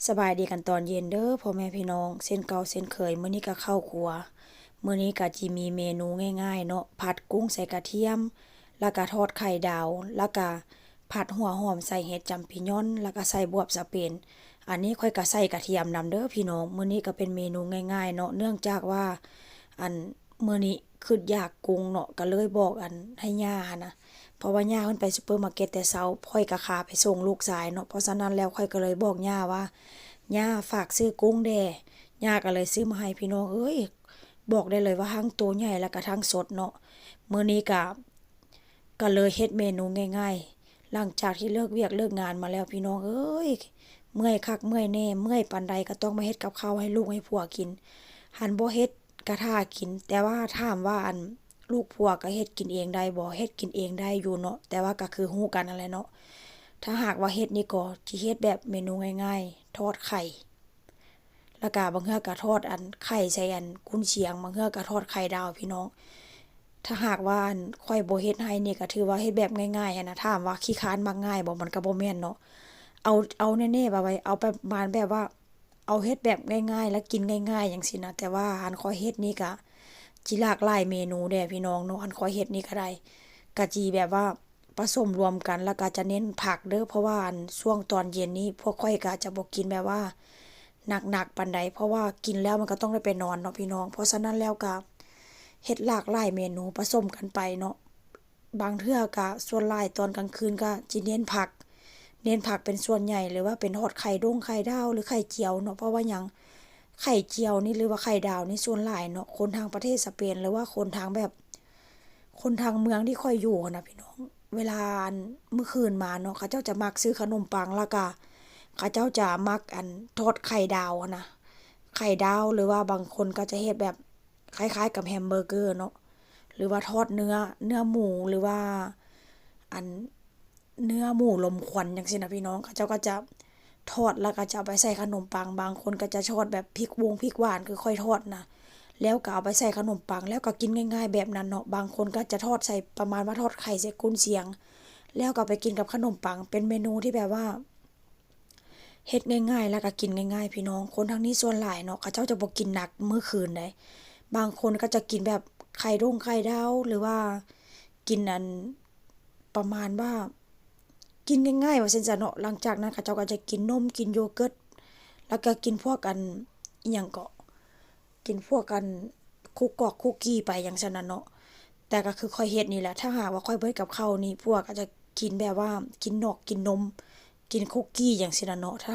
สบายดีกันตอนเย็นเด้อพ่อแม่พี่น้องเส้นเก่าเส้นเคยมื้อนี้ก็เข้าครัวมื้อนี้ก็จิมีเมนูง่ายๆเนาะผัดกุ้งใส่กระเทียมแล้วก็ทอดไข่ดาวแล้วก็ผัดหัวหอมใส่เห็ดจำปีญอนแล้วก็ใส่บวบสะเปนอันนี้ค่อยก็ใส่กระเทียมนำเด้อพี่น้องมื้อนี้ก็เป็นเมนูง่ายๆเนาะเนื่องจากว่าอันมื้อนี้คืออยากกุ้งเนาะก็เลยบอกอันให้ย่านะเพราะว่าย่าเพิ่นไปซูเปอร์มาร์เก็ตแต่เช้าค่อยก็ขาไปส่งลูกชายเนาะเพราะฉะนั้นแล้วค่อยก็เลยบอกย่าว่า ย่าฝากซื้อกุ้งแด่ย่าก็เลยซื้อมาให้พี่น้องเอ้ยบอกได้เลยว่าทั้งตัวใหญ่แล้วก็ทั้งสดเนาะมื้อนี้ก็เลยเฮ็ดเมนูง่ายๆหลังจากที่เลิกเวียกเลิกงานมาแล้วพี่น้องเอ้ยเมื่อยคักเมื่อยแน่เมื่อยปานใดก็ต้องมาเฮ็ดกับข้าวให้ลูกให้ผัวกินหันบ่เฮ็ดก็ท่ากินแต่ว่าถามว่าอันลูกผัวก็เฮ็ดกินเองได้บ่เฮ็ดกินเองได้อยู่เนาะแต่ว่าก็คือฮู้กันนั่นแหละเนาะ ถ้าหากว่าเฮ็ดนี่ก็สิเฮ็ดแบบเมนูง่ายๆทอดไข่แล้วก็บางเทื่อก็ทอดอันไข่ใส่อันกุนเชียงบางเทื่อก็ทอดไข่ดาวพี่น้องถ้าหากว่าอันข้อยบ่เฮ็ดให้นี่ก็ถือว่าเฮ็ดแบบง่ายๆหั้นนะถามว่าขี้คร้านมักง่ายบ่มันก็บ่แม่นเนาะเอาแน่ๆว่าไว้เอาประมาณแบบว่าเอาเฮ็ดแบบง่ายๆแล้วกินง่ายๆจังซี้นะแต่ว่าอันข้อยเฮ็ดนี่ก็จิหลากหลายเมนูแด้พี่น้องเนาะอันข้อยเฮ็ดนี่ก็ได้ก็จิแบบว่า ผสมรวมกันแล้วก็จะเน้นผักเด้อเพราะว่าอันช่วงตอนเย็นนี้พวกข้อยก็จะบ่กินแบบว่าหนักๆปานใดเพราะว่ากินแล้วมันก็ต้องได้ไปนอนเนาะพี่น้องเพราะฉะนั้นแล้วก็เฮ็ดหลากหลายเมนูผสมกันไปเนาะบางเทื่อก็ส่วนหลายตอนกลางคืนก็จิเน้นผักเป็นส่วนใหญ่หรือว่าเป็นทอดไข่ดงไข่ดาวหรือไข่เจียวเนาะเพราะว่าหยังไข่เจียวนี่หรือว่าไข่ดาวนี่ส่วนหลายเนาะคนทางประเทศสเปนหรือว่าคนทางแบบคนทางเมืองที่ค่อยอยู่หั้นน่ะพี่น้อง เวลาอันมื้อคืนมาเนาะเขาเจ้าจะมักซื้อขนมปังแล้วก็เขาเจ้าจะมักอันทอดไข่ดาวอะนะไข่ดาวหรือว่าบางคนก็จะเฮ็ดแบบคล้ายๆกับแฮมเบอร์เกอร์เนาะหรือว่าทอดเนื้อหมูหรือว่าอันเนื้อหมูลมควันจังซี้นะพี่น้องเขาเจ้าก็จะทอดแล้วก็จะเอาไปใส่ขนมปังบางคนก็จะทอดแบบพริกหวานคือค่อยทอดนะแล้วก็เอาไปใส่ขนมปังแล้วก็กินง่ายๆแบบนั้นเนาะบางคนก็จะทอดใส่ประมาณว่าทอดไข่ใส่กุนเชียง แล้วก็ไปกินกับขนมปังเป็นเมนูที่แบบว่าเฮ็ดง่ายๆแล้วก็กินง่ายๆพี่น้องคนทางนี้ส่วนหลายเนาะเขาเจ้าจะบ่กินหนักมื้อคืนใดบางคนก็จะกินแบบไข่ดาวหรือว่ากินอันประมาณว่ากินง่ายๆว่าซั่นซะเนาะหลังจากนั้นเขาเจ้าก็จะกินนมกินโยเกิร์ตแล้วก็กินพวกอันอิหยังก็กินพวกอันคุกกี้ไปจั่งซั้นน่ะเนาะ แต่ก็คือข้อยเฮ็ดนี่แหละถ้าหากว่าข้อยบ่เฮ็ดกับข้าวนี่พวกก็จะกินแบบว่ากินนมกินคุกกี้จั่งซี้ล่ะเนาะถ้า